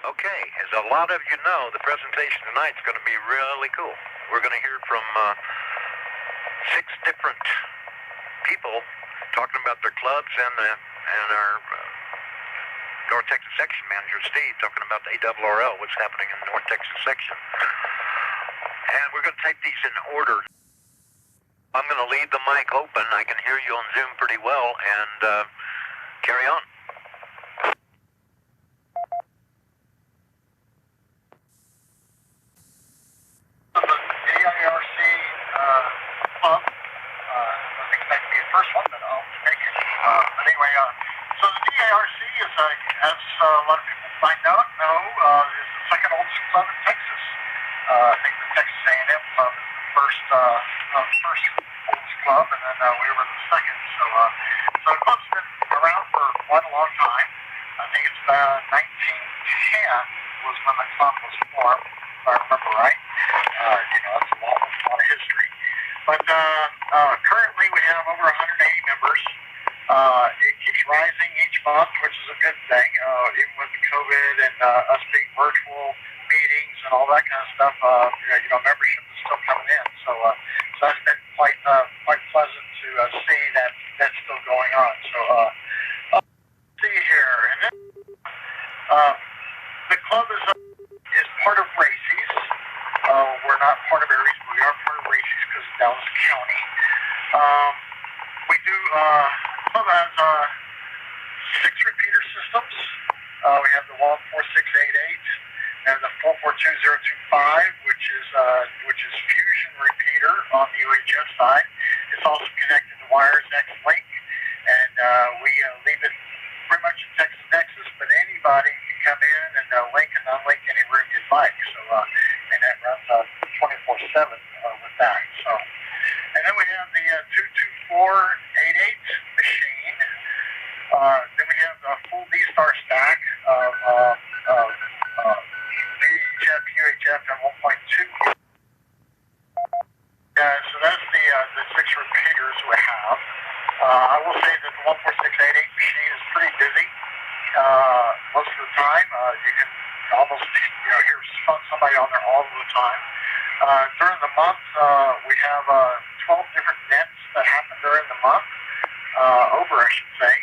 Okay, as a lot of you know, the presentation tonight is going to be really cool. We're going to hear from 6 different people talking about their clubs and our North Texas Section Manager, Steve, talking about the ARRL, what's happening in the North Texas Section. And we're going to take these in order. I'm going to leave the mic open. I can hear you on Zoom pretty well, and carry on. So the DCARA is, as a lot of people might know, is the second oldest club in Texas. I think the Texas A&M club is the first oldest club, and then we were the second. So the club's been around for quite a long time. I think it's 1910 was when the club was formed, if I remember right. That's a lot of history. But currently we have over 180 members. It keeps rising each month, which is a good thing. Even with the COVID and us being virtual meetings and all that kind of stuff, membership is still coming in. So that's been quite pleasant to see that that's still going on. So see here, and then the club is part of Racy's. We're not part of Aries, but we are part of Racy's because of Dallas County. We do. The club has 6 repeater systems. We have the Lott 4688 and the 442025, which is fusion repeater on the UHF side. It's also connected to wires X-Link, and we leave it pretty much in Texas Nexus, but anybody can come in and link and unlink any room you'd like. So and that runs 24/7 with that. So, and then we have the 22488 machine. Then we have a full D-Star stack of VHF, UHF, and 1.2. So that's the 6 repeaters we have. I will say that the 14688 machine is pretty busy. Most of the time, you can almost hear somebody on there all the time. During the month, we have 12 different nets that happen during the month, I should say,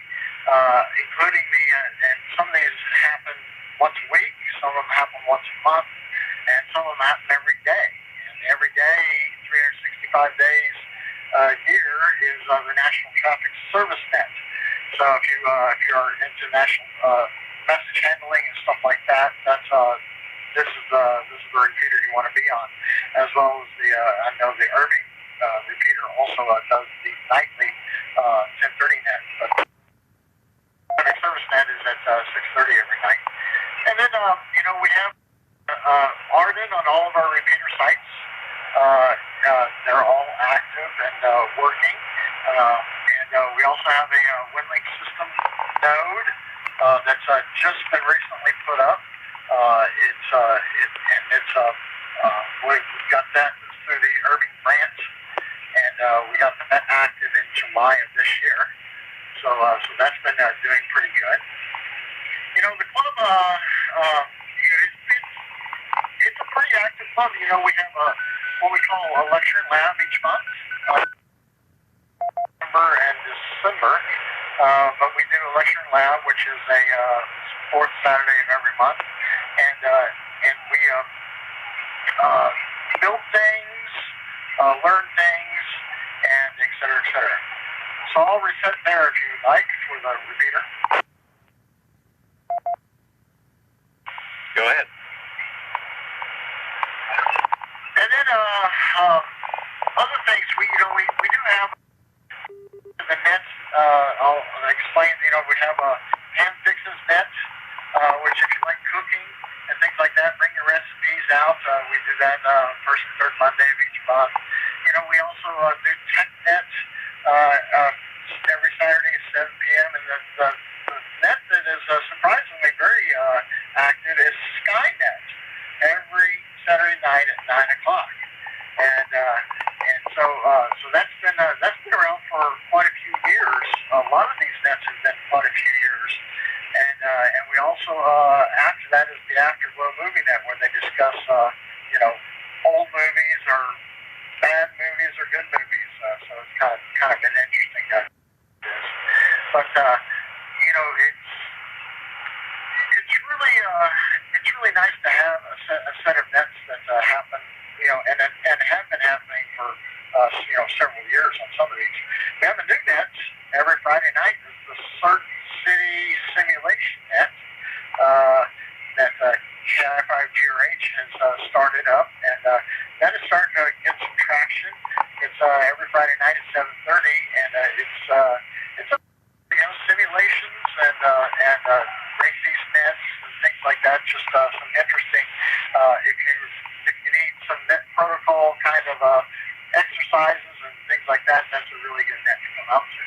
including and some of these happen once a week, some of them happen once a month, and some of them happen every day. And every day, 365 days a year, is the National Traffic Service Net. So if you're into national message handling and stuff like that, this is the repeater you want to be on, as well as I know the Irving repeater also does the nightly 10:30 net, but traffic service net is at 6:30 every night. And then we have Arden on all of our repeater sites. They're all active and working. And we also have a WinLink system node that's just been recently put up. We got that through the Irving branch, and we got that active in July of this year. So that's been doing pretty good. The club, it's a pretty active club. We have what we call a lecture and lab each month, November and December. But we do a lecture and lab, which is a 4th Saturday of every month, and we build things, learn things, and et cetera, et cetera. So I'll reset there if you like for the repeater. Go ahead. And then other things we do have the nets. I'll explain. We have a hand fixes net, which if you like cooking and things like that, bring your recipes out. We do that first and third Monday of each month. We also do tech net every Saturday at 7 p.m. And the net that is surprisingly very active is Skynet every Saturday night at 9 o'clock. And so that's been around for quite a few years. A lot of these nets have been quite a few years. And we also after that is the or bad movies or good movies. So it's kind of been interesting. But it's really nice to have a set of nets that happen, and have been happening for several years on some of these. We have a new net every Friday night. Is the Certain City Simulation Net that KI5GRH has started up, and that is starting to get some traction. It's every Friday night at 7:30, and it's simulations and race these nets and things like that. Just some interesting. If you need some net protocol kind of exercises and things like that, that's a really good net to come out to.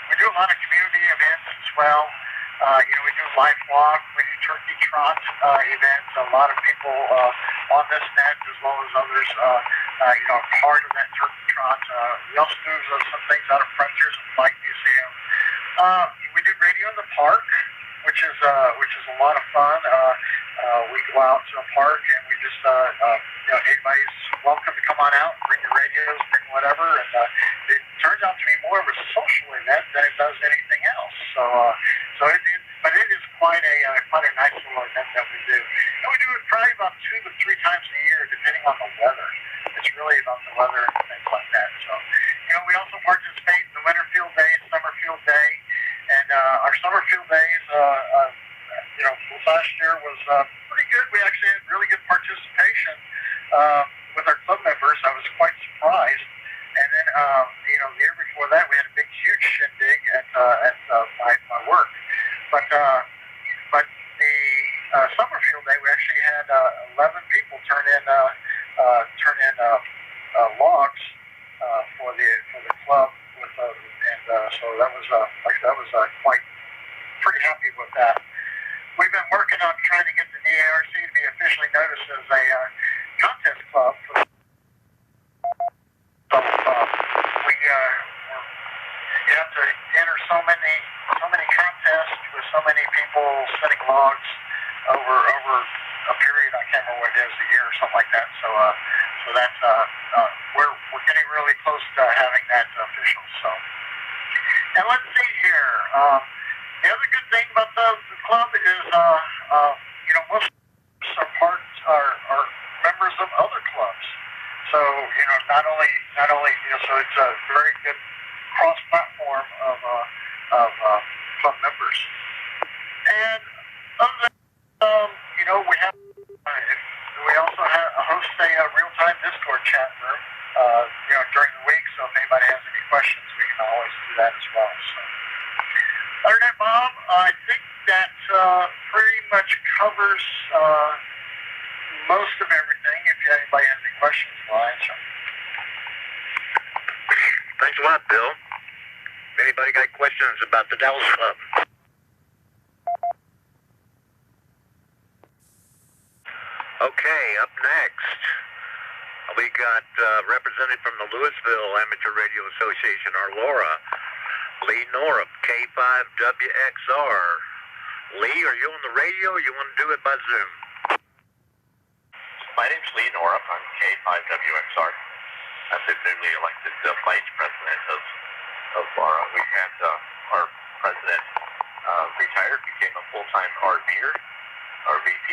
We do a lot of community events as well. We do life walk, we do turkey trot events. A lot of people on this net, as well as others, part of that turkey trot. We also do some things out of Frontiers and Flight Museum. We do radio in the park, which is a lot of fun. We go out to a park and we just anybody's welcome to come on out, bring your radios, bring whatever, and it turns out to be more of a social event than it does anything else. But it is quite a nice little event that we do. And we do it probably about 2 to 3 times a year, depending on the weather. It's really about the weather and things like that. So, we also participate in the winter field day, summer field day, and our summer field days, last year was pretty good. We actually had really good participation with our club members. I was quite surprised. And then, the year before that, we had a big, huge shindig at my work. But the summer field day, we actually had 11 people turn in logs for the club so that was quite pretty happy with that. We've been working on trying to get the DARC to be officially noticed as a contest club. You have to enter so many contests with so many people setting logs over a period. I can't remember what it is, a year or something like that. So that's we're getting really close to having that official. So, and let's see here. The other good thing about the club is most are members of other clubs. So not only so it's a very good cross-platform of club members. And other than we also host a real-time Discord chat room during the week. So if anybody has any questions, we can always do that as well. So other than that, Bob, I think that pretty much covers most of everything. If anybody has any questions, we'll answer. Thanks a lot, Bill. If anybody got questions about the Dallas Club? Okay, up next, we got representative from the Louisville Amateur Radio Association, our Laura, Lee Norup, K5WXR. Lee, are you on the radio or you want to do it by Zoom? My name's Lee Norup. I'm K5WXR. I'm the newly elected vice president of LARA. We had our president retired, became a full-time RVer. Our VP,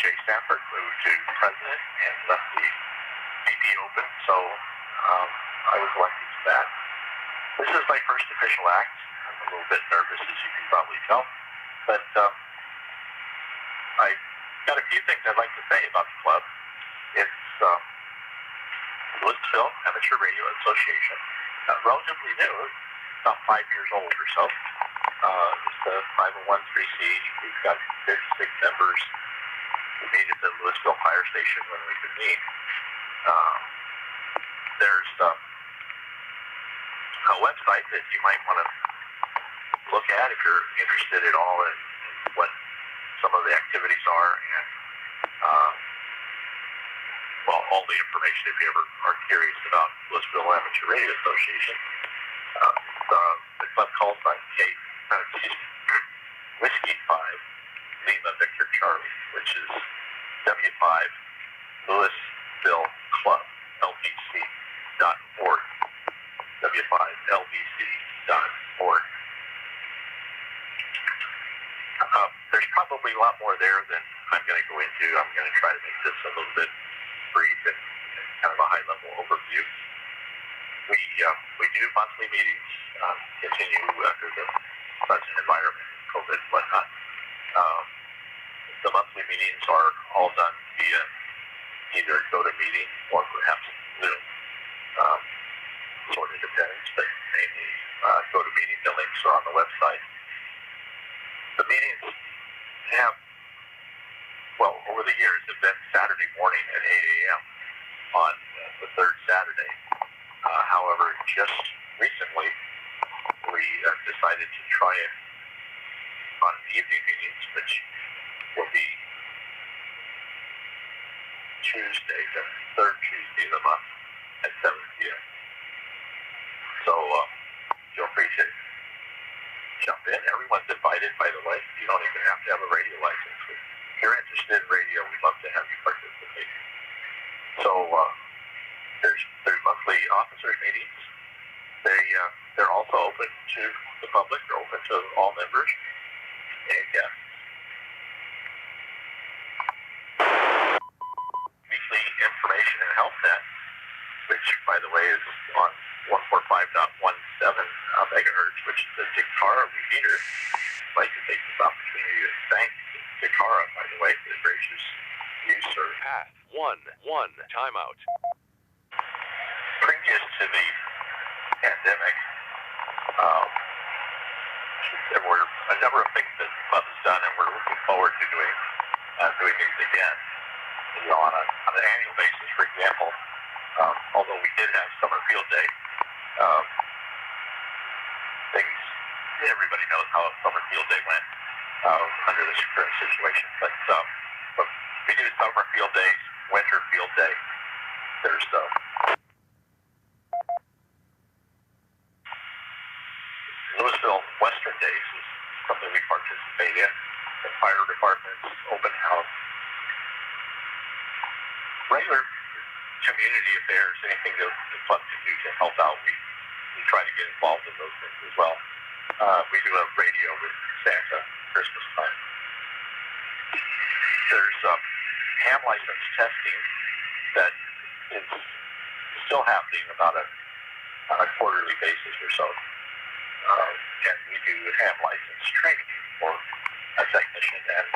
Jay Stafford, moved to president and left the VP open, so I was elected to that. This is my first official act. I'm a little bit nervous, as you can probably tell, but I got a few things I'd like to say about the club. It's Louisville Amateur Radio Association, relatively new, about 5 years old or so. It's a 501(c)(3). We've got 56 members. We meet at the Louisville Fire Station when we can meet. There's a website that you might want to look at if you're interested at all in what some of the activities are, and all the information if you ever are curious about Louisville Amateur Radio Association. The club calls on Whiskey 5, Lima Victor Charlie, which is W5 Louisville Club LBC.org. W5LBC.org. There's probably a lot more there than I'm going to go into. I'm going to try to make this a little bit brief and kind of a high-level overview. We do monthly meetings, continue under the present environment, COVID and whatnot. The monthly meetings are all done via either GoToMeeting or perhaps Zoom. Sort of depends, but mainly GoToMeeting. The links are on the website. The meetings have, well, over the years, have been Saturday morning at 8 a.m. on the third Saturday. However, just recently, we decided to try it on evening meetings, which will be Tuesday, the third Tuesday of the month at 7 p.m. So feel free to jump in. Everyone's invited, by the way. You don't even have to have a radio license. If you're interested in radio, we'd love to have you participate. So there's monthly officers meetings. They're also open to the public. They're open to all members and guests. Weekly information and health net, which, by the way, is on 145.17 megahertz, which is the DCARA repeater. I'd like to take this opportunity to thank DCARA, by the way, for the gracious use of Path 1 timeout. Previous to the pandemic, there were a number of things that the club has done, and we're looking forward to doing these again. You know, on an annual basis, for example, although we did have summer field day, everybody knows how summer field day went under this current situation. But we do summer field days, winter field day. There's Louisville Western Days is something we participate in. The fire department's open house. Regular community affairs, anything that the club can do to help out, we try to get involved in those things as well. We do a radio with Santa Christmas time. There's ham license testing that is still happening about on a quarterly basis or so. And we do ham license training for a technician and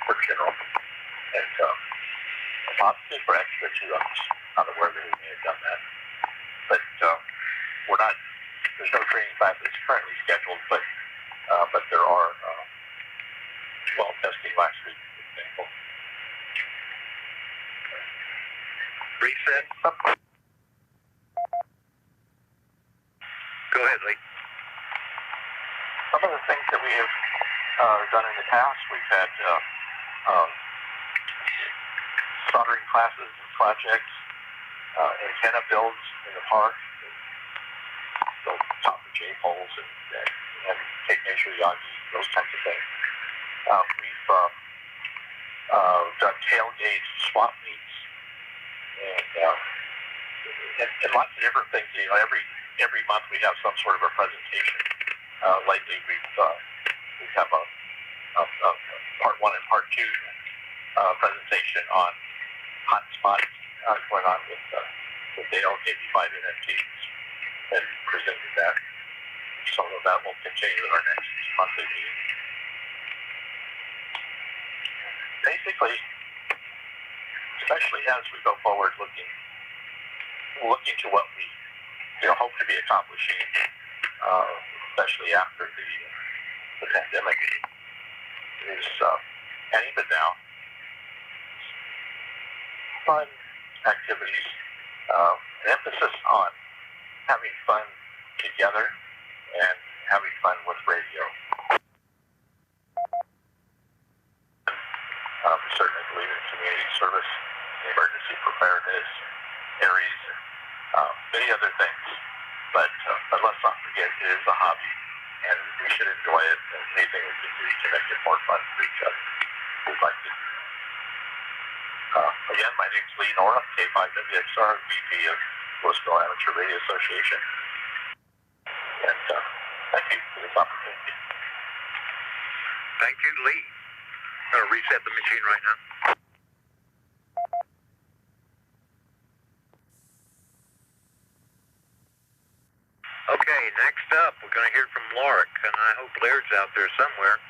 for general. And possibly for extra too. I'm just not aware that we may have done that. But we're not, there's no training class that's currently scheduled, but there are well testing last week, for example. Reset. Go ahead, Lee. Some of the things that we have done in the past, we've had soldering classes and projects, antenna builds in the park, build copper J-poles and take measure Yagi, those kinds of things. We've done tailgates, swap meets, and lots of different things. You know, every month we have some sort of a presentation. Lately we have a part 1 and part 2 presentation on hotspots going on with the LKB5 NFTs and presented that. Some of that will continue in our next monthly meeting. Basically, especially as we go forward looking to what we hope to be accomplishing, especially after the pandemic is, and even now, fun activities, an emphasis on having fun together and having fun with radio. We certainly believe in community service, emergency preparedness, ARRL, many other things. But let's not forget, it is a hobby, and we should enjoy it, and anything we can do to make it more fun for each other. we'd like to. Again, my name's Lee Nora, K5WXR, VP of Louisville Amateur Radio Association. And thank you for this opportunity. Thank you, Lee. I'm going to reset the machine right now. Okay, next up, we're going to hear from Lott, and I hope Laird's out there somewhere.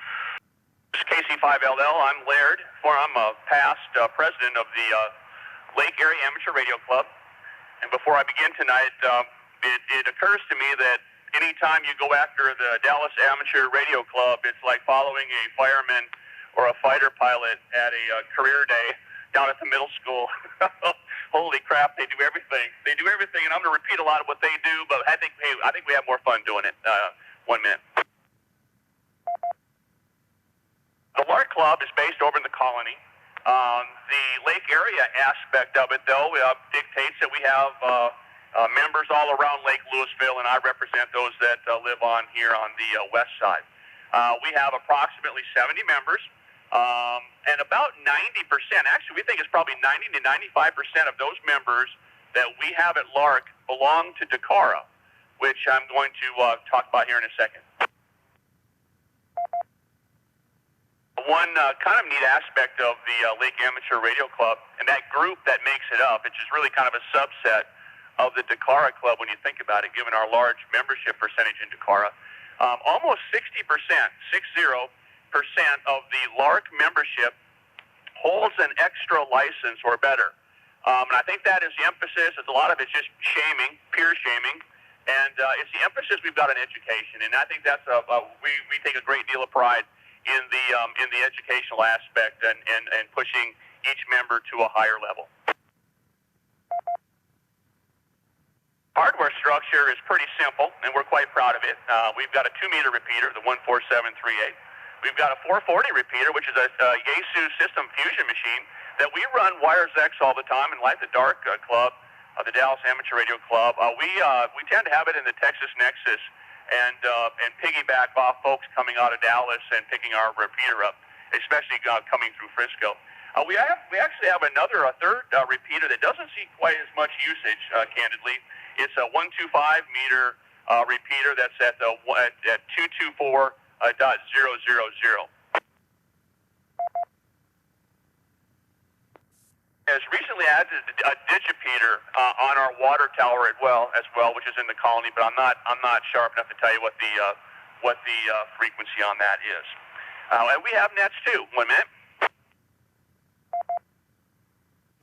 This is KC5LL. I'm Laird. I'm a past president of the Lake Area Amateur Radio Club. And before I begin tonight, it occurs to me that anytime you go after the Dallas Amateur Radio Club, it's like following a fireman or a fighter pilot at a career day down at the middle school. Holy crap, they do everything. They do everything, and I'm going to repeat a lot of what they do, but I think we have more fun doing it. 1 minute. The Lott Club is based over in the Colony. The lake area aspect of it, though, dictates that we have members all around Lake Louisville, and I represent those that live on here on the west side. We have approximately 70 members. And about 90%, actually we think it's probably 90 to 95% of those members that we have at Lott belong to DCARA, which I'm going to talk about here in a second. One kind of neat aspect of the Lake Amateur Radio Club, and that group that makes it up, which is really kind of a subset of the DCARA Club when you think about it, given our large membership percentage in DCARA, almost 60%, 60%, of the Lott membership holds an extra license or better. And I think that is the emphasis. A lot of it's just shaming, peer shaming, and it's the emphasis we've got on education. And I think that's we take a great deal of pride in the educational aspect and pushing each member to a higher level. Hardware structure is pretty simple, and we're quite proud of it. We've got a 2-meter repeater, the 14738. We've got a 440 repeater, which is a Yaesu system fusion machine that we run Wires X all the time in Light the Dark Club, the Dallas Amateur Radio Club. We tend to have it in the Texas Nexus and piggyback off folks coming out of Dallas and picking our repeater up, especially coming through Frisco. We actually have a third repeater that doesn't see quite as much usage, candidly. It's a 125-meter repeater that's at 224.000. Has recently added a digipeater on our water tower as well, which is in the Colony, but I'm not sharp enough to tell you what the frequency on that is. And we have nets too. 1 minute.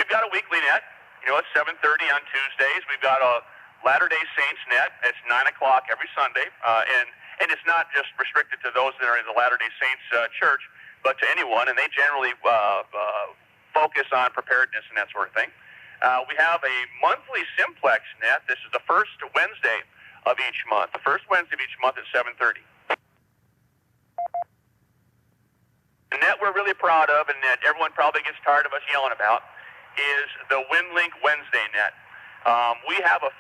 We've got a weekly net. It's 7:30 on Tuesdays. We've got a Latter-day Saints net. It's 9 o'clock every Sunday, and it's not just restricted to those that are in the Latter-day Saints church, but to anyone, and they generally focus on preparedness and that sort of thing. We have a monthly Simplex net. This is the first Wednesday of each month. The first Wednesday of each month at 7:30. The net we're really proud of, and that everyone probably gets tired of us yelling about, is the WinLink Wednesday net. We have a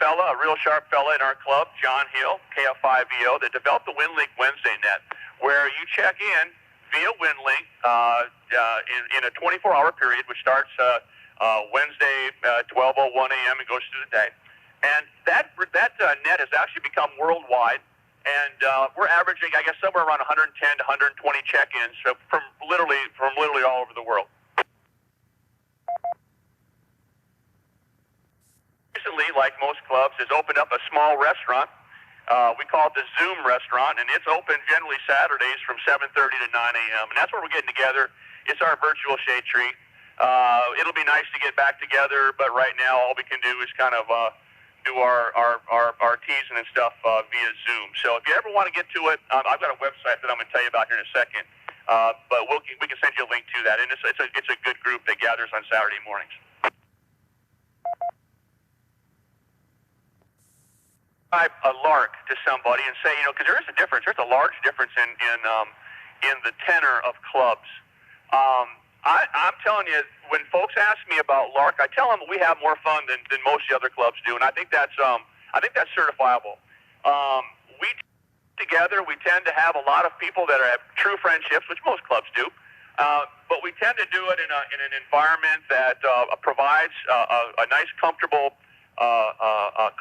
real sharp fella in our club, John Hill, KF5EO, that developed the WinLink Wednesday net, where you check in via WinLink in a 24-hour period, which starts Wednesday 12:01 a.m. and goes through the day. And that net has actually become worldwide, and we're averaging, I guess, somewhere around 110 to 120 check-ins from literally all over the world. Recently, like most clubs, has opened up a small restaurant. We call it the Zoom restaurant, and it's open generally Saturdays from 7:30 to 9 a.m. And that's where we're getting together. It's our virtual shade tree. It'll be nice to get back together, but right now all we can do is kind of do our teasing and stuff via Zoom. So if you ever want to get to it, I've got a website that I'm going to tell you about here in a second. But we can send you a link to that, and it's a good group that gathers on Saturday mornings. A lark to somebody and say, because there is a difference. There's a large difference in the tenor of clubs. I'm telling you, when folks ask me about Lark, I tell them we have more fun than most of the other clubs do, and I think that's certifiable. We tend to have a lot of people that have true friendships, which most clubs do. But we tend to do it in an environment that provides a nice, comfortable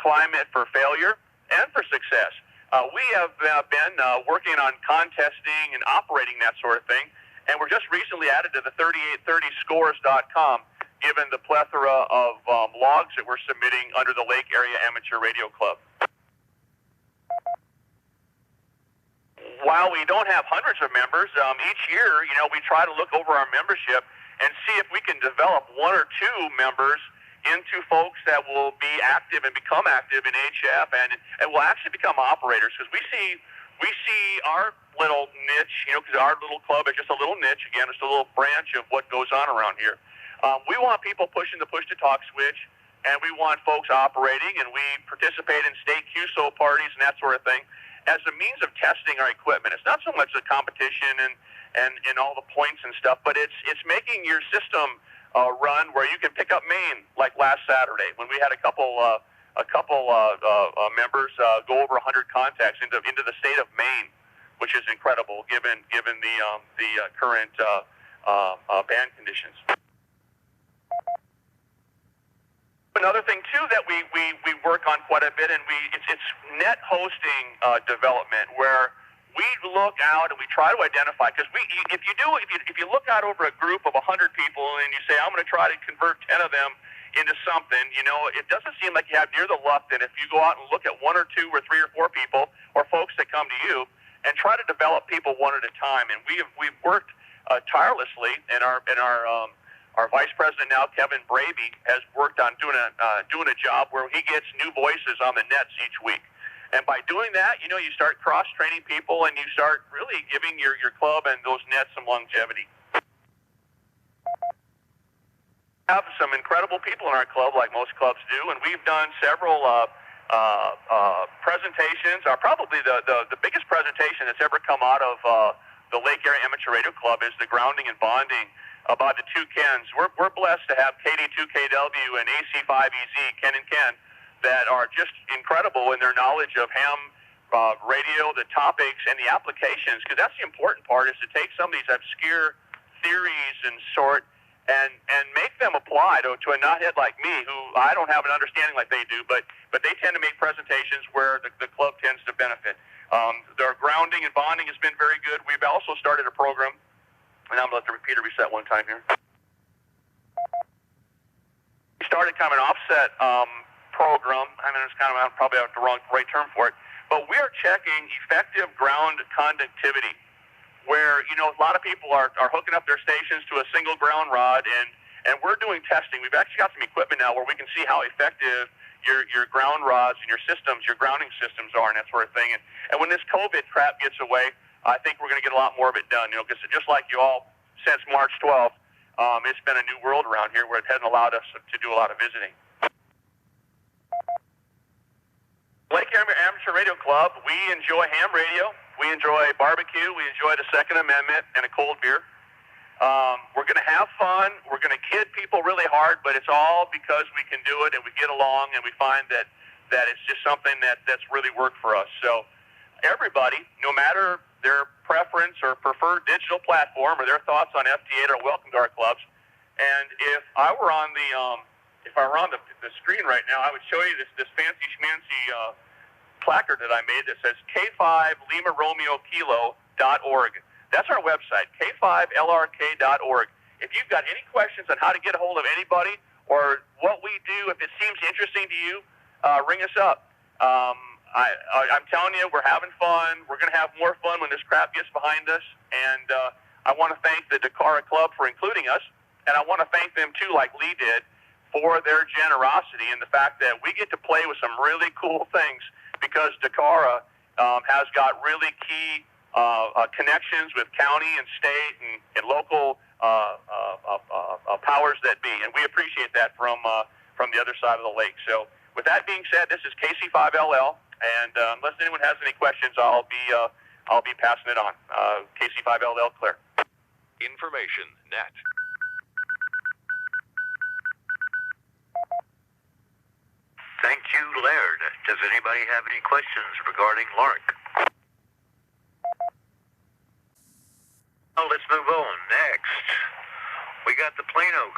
climate for failure and for success. We have been working on contesting and operating that sort of thing, and we're just recently added to the 3830scores.com, given the plethora of logs that we're submitting under the Lake Area Amateur Radio Club. While we don't have hundreds of members, each year, we try to look over our membership and see if we can develop one or two members into folks that will be active and become active in HF and will actually become operators, because we see our little niche, because our little club is just a little niche, again, it's a little branch of what goes on around here. We want people pushing the push-to-talk switch, and we want folks operating, and we participate in state QSO parties and that sort of thing as a means of testing our equipment. It's not so much the competition and all the points and stuff, but it's making your system run where you can pick up Maine, like last Saturday when we had a couple members go over 100 contacts into the state of Maine, which is incredible given the current ban conditions. Another thing too that we work on quite a bit, and it's net hosting development, where we look out and we try to identify, because if you look out over a group of 100 people and you say, I'm going to try to convert 10 of them into something, it doesn't seem like you have near the luck that if you go out and look at one or two or three or four people or folks that come to you and try to develop people one at a time. And we've worked tirelessly, and our vice president now, Kevin Braby, has worked on doing a job where he gets new voices on the nets each week. And by doing that, you start cross-training people, and you start really giving your club and those nets some longevity. We have some incredible people in our club, like most clubs do, and we've done several presentations. Probably the biggest presentation that's ever come out of the Lake Area Amateur Radio Club is the grounding and bonding about the two Kens. We're blessed to have KD2KW and AC5EZ, Ken and Ken, that are just incredible in their knowledge of ham radio, the topics, and the applications, because that's the important part, is to take some of these obscure theories and make them apply to a knothead like me, who I don't have an understanding like they do, but they tend to make presentations where the club tends to benefit. Their grounding and bonding has been very good. We've also started a program, and I'm going to let the repeater reset one time here. We started kind of an offset program. I mean, it's kind of, I probably have the right term for it, but we are checking effective ground conductivity, where, a lot of people are hooking up their stations to a single ground rod, and we're doing testing. We've actually got some equipment now where we can see how effective your ground rods and your systems, your grounding systems are, and that sort of thing. And when this COVID crap gets away, I think we're going to get a lot more of it done, because just like you all, since March 12th, it's been a new world around here where it hasn't allowed us to do a lot of visiting. Lake Amateur Radio Club, we enjoy ham radio, we enjoy barbecue, we enjoy the Second Amendment, and a cold beer. We're going to have fun, we're going to kid people really hard, but it's all because we can do it and we get along, and we find that it's just something that's really worked for us. So everybody, no matter their preference or preferred digital platform or their thoughts on FT8, are welcome to our clubs. And if I were on the screen right now, I would show you this fancy schmancy placard that I made that says K5 Lima Romeo Kilo.org. That's our website, K5LRK.org. If you've got any questions on how to get a hold of anybody or what we do, if it seems interesting to you, ring us up. I'm telling you, we're having fun. We're going to have more fun when this crap gets behind us. And I want to thank the DCARA Club for including us. And I want to thank them, too, like Lee did, for their generosity and the fact that we get to play with some really cool things, because DCARA has got really key connections with county and state and local powers that be. And we appreciate that from the other side of the lake. So with that being said, this is KC5LL. And unless anyone has any questions, I'll be passing it on. KC5LL clear. Information net. Thank you, Laird. Does anybody have any questions regarding Lark? Oh, let's move on. Next,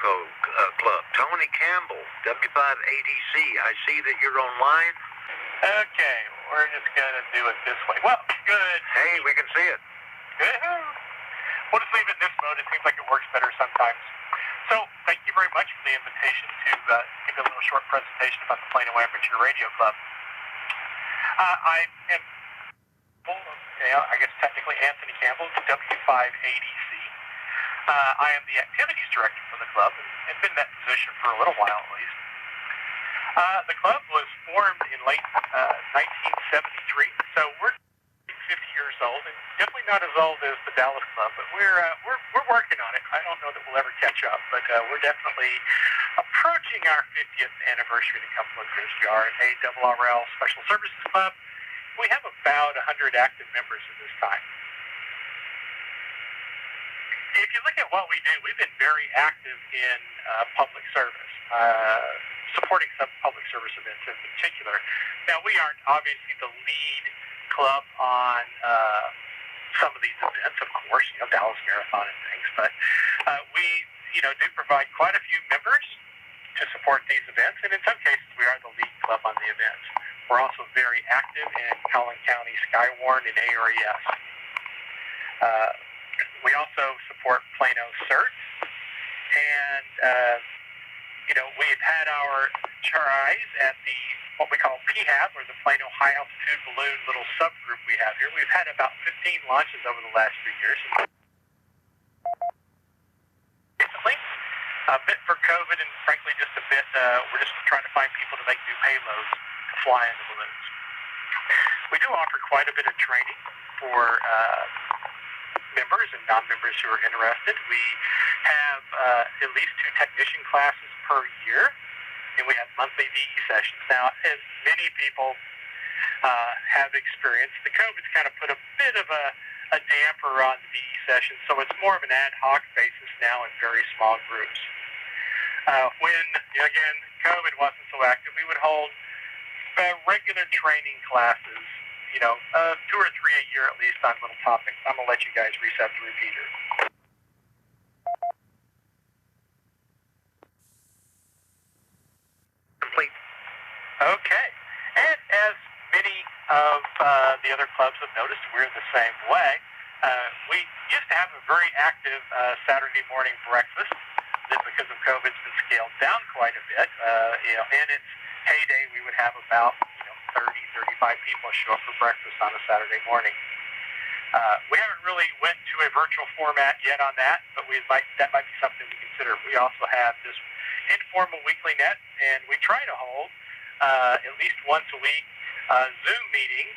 Club. Tony Campbell, W5ADC. I see that you're online. Okay, we're just going to do it this way. Well, good. Hey, we can see it. We'll just leave it in this mode. It seems like it works better sometimes. So, thank you very much for the invitation to give a little short presentation about the Plano Amateur Radio Club. I am, I guess technically Anthony Campbell, W5ADC. I am the activities director for the club and been in that position for a little while at least. The club was formed in late 1973, so we're 50 years old, and definitely not as old as the Dallas Club, but we're working on it. I don't know that we'll ever catch up, but we're definitely approaching our 50th anniversary in a couple of years. We are an ARRL Special Services Club. We have about 100 active members at this time. If you look at what we do, we've been very active in public service, supporting some public service events in particular. Now, we aren't obviously the lead club on some of these events, of course, Dallas Marathon and things, but we, do provide quite a few members to support these events, and in some cases, we are the lead club on the events. We're also very active in Collin County Skywarn and ARRL. We also support Plano CERT, and we've had our tries at the what we call PHAB, or the Plano High Altitude Balloon little subgroup we have here. We've had about 15 launches over the last few years. Recently, a bit for COVID, and frankly just a bit, we're just trying to find people to make new payloads to fly in the balloons. We do offer quite a bit of training for members and non-members who are interested. We have at least 2 technician classes per year, and we have monthly VE sessions. Now, as many people have experienced, the COVID's kind of put a bit of a damper on the VE sessions, so it's more of an ad hoc basis now in very small groups. When, again, COVID wasn't so active, we would hold regular training classes, 2 or 3 a year at least on little topics. I'm going to let you guys reset the repeater. Complete. Okay. And as many of the other clubs have noticed, we're the same way. We used to have a very active Saturday morning breakfast that, because of COVID, has been scaled down quite a bit. In its heyday, we would have about 30, 35 people show up for breakfast on a Saturday morning. We haven't really went to a virtual format yet on that, but that might be something we consider. We also have this informal weekly net, and we try to hold at least once a week Zoom meetings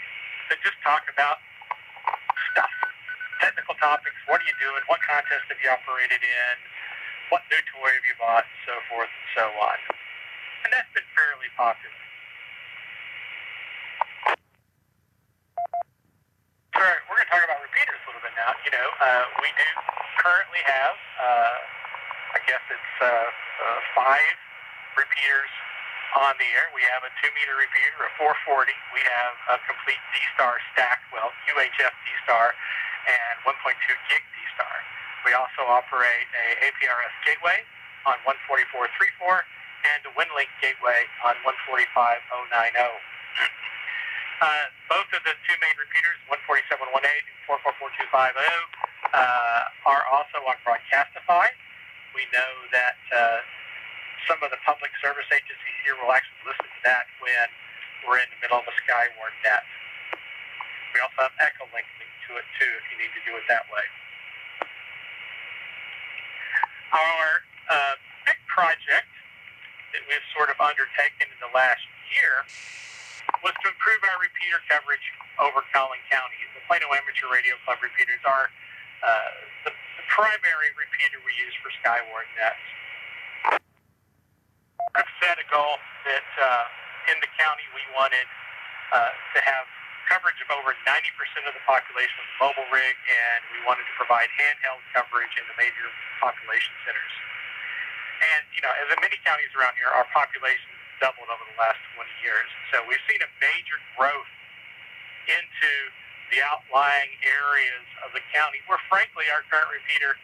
that just talk about stuff, technical topics. What are you doing? What contest have you operated in? What new toy have you bought? And so forth and so on. And that's been fairly popular. We're going to talk about repeaters a little bit now. We do currently have, I guess it's 5 repeaters on the air. We have a 2-meter repeater, a 440. We have a complete D-Star stack, UHF D-Star, and 1.2 gig D-Star. We also operate a APRS gateway on 144.34 and a WinLink gateway on 145.090. Both of the 2 main repeaters, 147.18 and 444.250, are also on Broadcastify. We know that some of the public service agencies here will actually listen to that when we're in the middle of a Skywarn net. We also have Echolink linked to it too if you need to do it that way. Our big project that we've sort of undertaken in the last year was to improve our repeater coverage over Collin County. The Plano Amateur Radio Club repeaters are the primary repeater we use for Skywarn nets. I've set a goal that in the county we wanted to have coverage of over 90% of the population with mobile rig, and we wanted to provide handheld coverage in the major population centers. And, as in many counties around here, our population doubled over the last 20 years. So we've seen a major growth into the outlying areas of the county where, frankly, our current repeater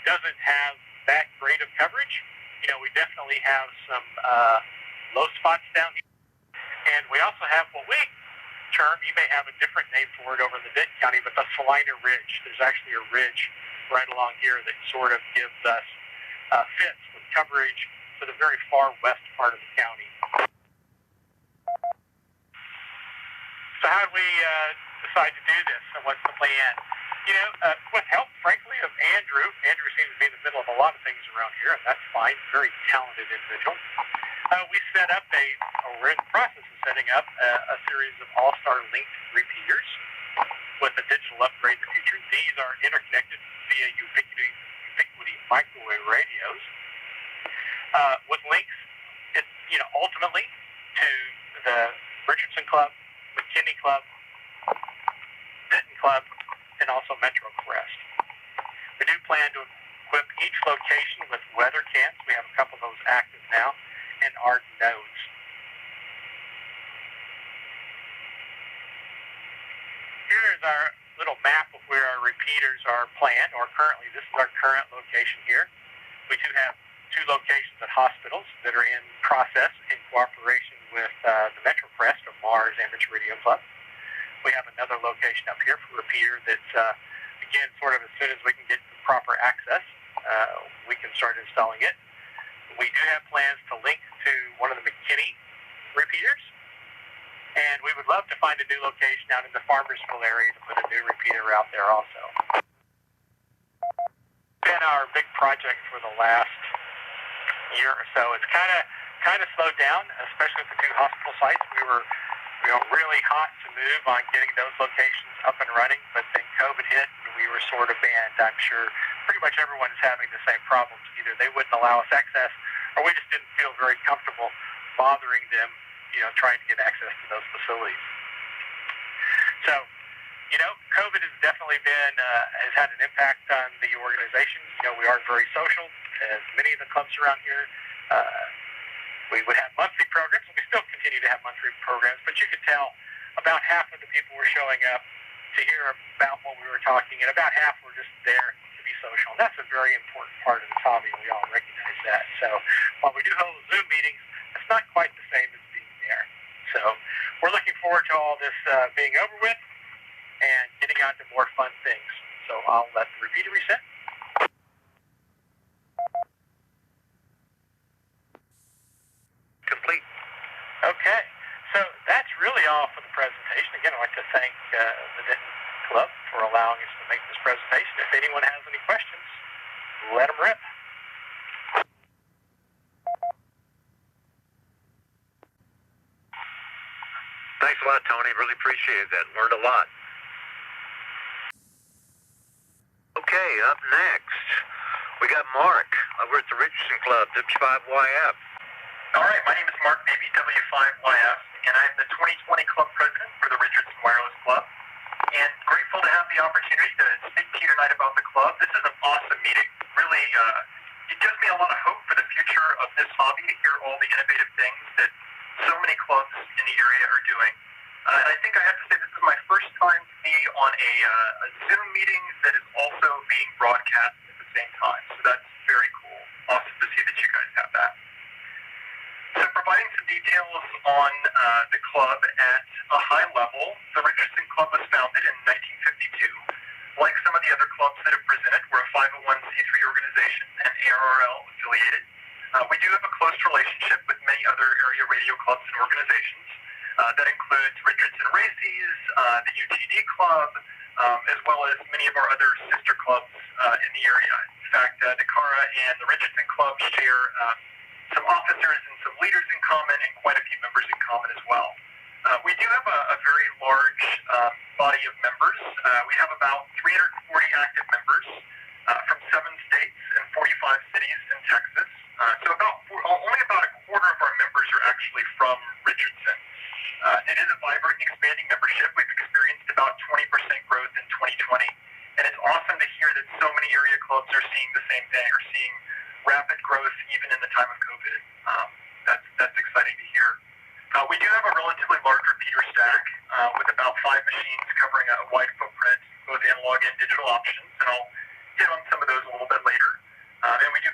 doesn't have that great of coverage. We definitely have some low spots down here. And we also have what we term, you may have a different name for it over in the Denton County, but the Salina Ridge. There's actually a ridge right along here that sort of gives us fits with coverage for the very far west part of the county. So how did we decide to do this, and what's the plan? With help, frankly, of Andrew. Andrew seems to be in the middle of a lot of things around here, and that's fine. Very talented individual. We set up we're in the process of setting up a series of all-star linked repeaters with a digital upgrade in the future. These are interconnected via ubiquity microwave radios with links, ultimately to the Richardson Club, McKinney Club, Denton Club, and also Metro Crest. We do plan to equip each location with weather cams. We have a couple of those active now, and our nodes. Here is our little map of where our repeaters are planned, or currently, this is our current location here. We do have 2 locations at hospitals that are in process in cooperation with the Metro Crest or Mars Amateur Radio Club. We have another location up here for repeater that's, again, sort of as soon as we can get the proper access, we can start installing it. We do have plans to link to one of the McKinney repeaters, and we would love to find a new location out in the Farmersville area to put a new repeater out there also. It's been our big project for the last year or so. It's kind of slowed down, especially with the 2 hospital sites. We were really hot to move on getting those locations up and running, but then COVID hit and we were sort of banned. I'm sure pretty much everyone is having the same problems. Either they wouldn't allow us access, or we just didn't feel very comfortable bothering them, trying to get access to those facilities. So, COVID has definitely has had an impact on the organization. We are very social, as many of the clubs around here. We would have monthly programs, and we still continue to have monthly programs, but you could tell about half of the people were showing up to hear about what we were talking, and about half were just there to be social. And that's a very important part of this hobby, and we all recognize that. So while we do hold Zoom meetings, it's not quite the same as being there. So we're looking forward to all this being over with and getting on to more fun things. So I'll let the repeater reset. Complete. Okay, so that's really all for the presentation. Again, I'd like to thank the Denton Club for allowing us to make this presentation. If anyone has any questions, let them rip. Thanks a lot, Tony. Really appreciate that. Learned a lot. Okay, up next, we got Mark over at the Richardson Club, W5YF. All right, my name is Mark Beebe, W5YF, and I'm the 2020 club president for the Richardson Wireless Club. And grateful to have the opportunity to speak to you tonight about the club. This is an awesome meeting. Really, it gives me a lot of hope for the future of this hobby to hear all the innovative things that so many clubs in the area are doing. And I think I have to say this is my first time to be on a Zoom meeting that is also being broadcast at the same time. So that's very cool. Awesome to see that you guys have that. So providing some details on the club at a high level, the Richardson Club was founded in 1952. Like some of the other clubs that have presented, we're a 501c3 organization and ARRL affiliated. We do have a close relationship with many other area radio clubs and organizations. That includes Richardson Races, the UTD Club, as well as many of our other sister clubs in the area. In fact, DCARA and the Richardson Club share some officers and some leaders in common and quite a few members in common as well. We do have a very large body of members. We have about 340 active members from 7 states and 45 cities in Texas. So only about a quarter of our members are actually from Richardson. It is a vibrant and expanding membership. We've experienced about 20% growth in 2020, and it's awesome to hear that so many area clubs are seeing the same thing, or seeing rapid growth even in the time of COVID. That's exciting to hear. We do have a relatively large repeater stack with about 5 machines covering a wide footprint, both analog and digital options, and I'll hit on some of those a little bit later. And we do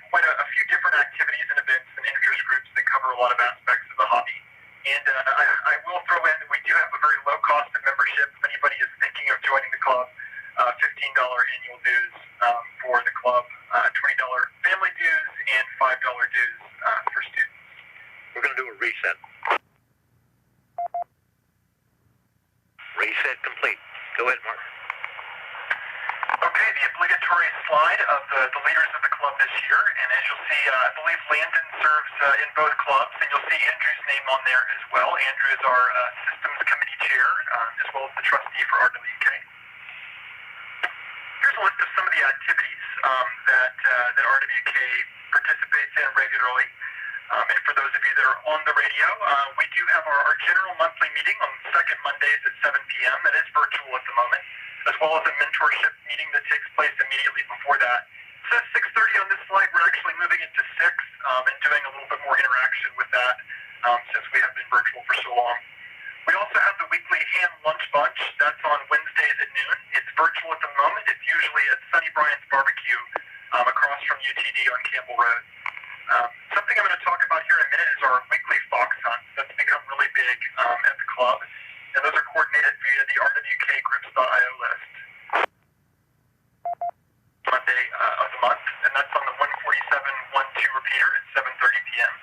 dues for students. We're going to do a reset. Reset complete. Go ahead, Mark. Okay, the obligatory slide of the leaders of the club this year, and as you'll see, I believe Landon serves in both clubs, and you'll see Andrew's name on there as well. Andrew is our systems committee chair, as well as the trustee for RWK. Here's a list of some of the activities that RWK participates in regularly. And for those of you that are on the radio, we do have our general monthly meeting on second Mondays at 7 p.m. That is virtual at the moment, as well as a mentorship meeting that takes place immediately before that. It says 6:30 on this slide. We're actually moving it to 6 and doing a little bit more interaction with that since we have been virtual for so long. We also have the weekly ham lunch bunch. That's on Wednesdays at noon. It's virtual at the moment. It's usually at Sunny Brian's Barbecue across from UTD on Campbell Road. Something I'm going to talk about here in a minute is our weekly fox hunts. That's become really big at the club, and those are coordinated via the RWK Groups.io list. Monday of the month, and that's on the 147.12 repeater at 7:30 p.m.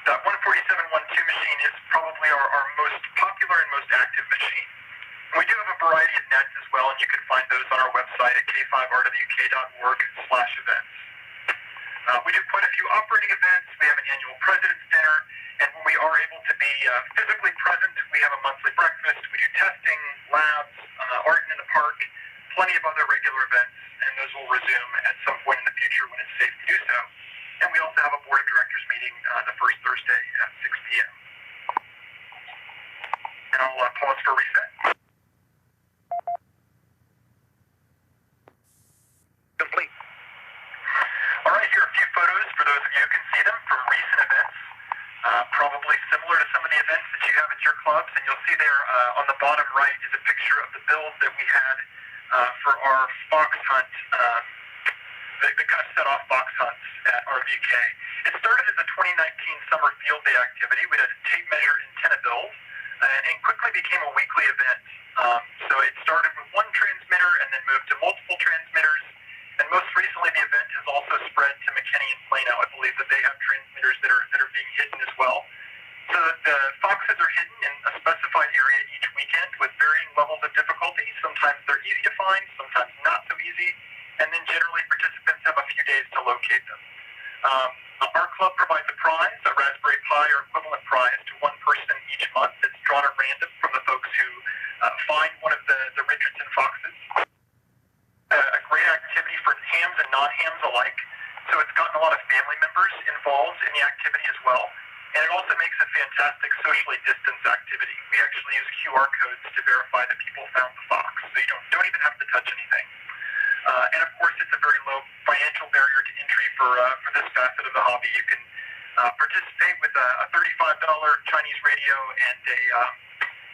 That 147.12 machine is probably our most popular and most active machine. And we do have a variety of nets as well, and you can find those on our website at k5rwk.org/events. We do quite a few operating events. We have an annual President's Dinner, and when we are able to be physically present, we have a monthly breakfast. We do testing, labs, art in the park, plenty of other regular events, and those will resume at some point in the future when it's safe to do so. And we also have a board of directors meeting the first Thursday at 6 p.m. And I'll pause for reset. Complete. All right, here are a few photos for those of you who can see them from recent events, probably similar to some of the events that you have at your clubs. And you'll see there on the bottom right is a picture of the build that we had for our fox hunt, the kind of set-off fox hunts at RWK. It started as a 2019 summer field day activity. We had a tape measure antenna build, and quickly became a weekly event. So it started with one transmitter and then moved to multiple transmitters. And most recently, the event has also spread to McKinney and Plano. I believe that they have transmitters that are being hidden as well. So the foxes are hidden in a specified area each weekend with varying levels of difficulty. Sometimes they're easy to find, sometimes not so easy. And then generally, participants have a few days to locate them. Our club provides a prize, a Raspberry Pi or equivalent prize, to one person each month. It's drawn at random from the folks who find one of the Richardson foxes. A great activity for hams and non-hams alike. So it's gotten a lot of family members involved in the activity as well. And it also makes a fantastic socially distanced activity. We actually use QR codes to verify that people found the fox. So you don't even have to touch anything. And of course, it's a very low financial barrier to entry for this facet of the hobby. You can participate with a $35 Chinese radio and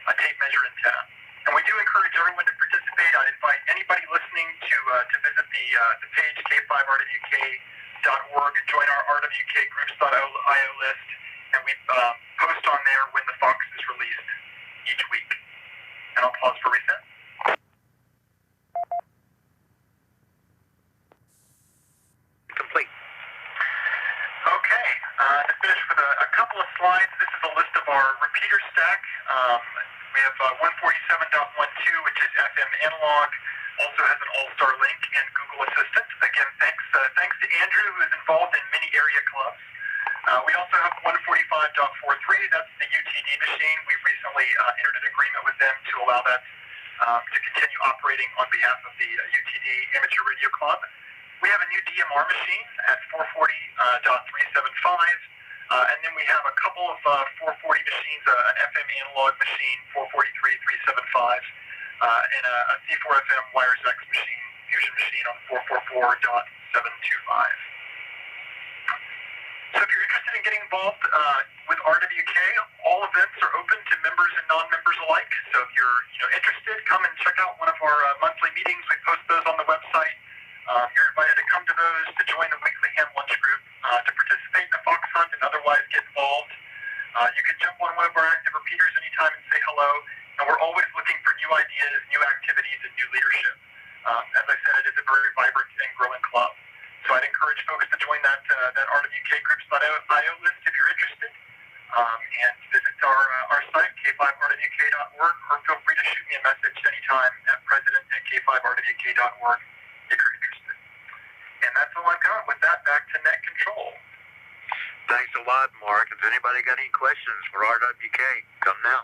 a tape measure antenna. And we do encourage everyone to participate. I'd invite anybody listening to visit the page k5rwk.org, join our RWK Groups.io list, and we post on there when the fox is released each week. And I'll pause for reset. Complete. Okay, to finish with a couple of slides, this is a list of our repeater stack. We have 147.12, which is FM analog, also has an all-star link and Google Assistant. Again, thanks to Andrew, who is involved in many area clubs. We also have 145.43, that's the UTD machine. We've recently entered an agreement with them to allow that to continue operating on behalf of the UTD Amateur Radio Club. We have a new DMR machine at 440.375. And then we have a couple of 440 machines, an FM analog machine, 443.375, and a C4FM Wires X machine, fusion machine on 444.725. So if you're interested in getting involved with RWK, all events are open to members and non-members alike. So if you're interested, come and check out one of our monthly meetings. We post those on the website. You're invited to come to those, to join the weekly ham lunch group, to participate in the fox hunt and otherwise get involved. You can jump on one of our active repeaters anytime and say hello. And we're always looking for new ideas, new activities, and new leadership. As I said, it is a very vibrant and growing club. So I'd encourage folks to join that RWK rwkgroups.io list if you're interested. And visit our site, k5rwk.org, or feel free to shoot me a message anytime at president@k5rwk.org if you're interested. And that's all I've got. With that, back to net control. Thanks a lot, Mark. Has anybody got any questions for RWK? Come now.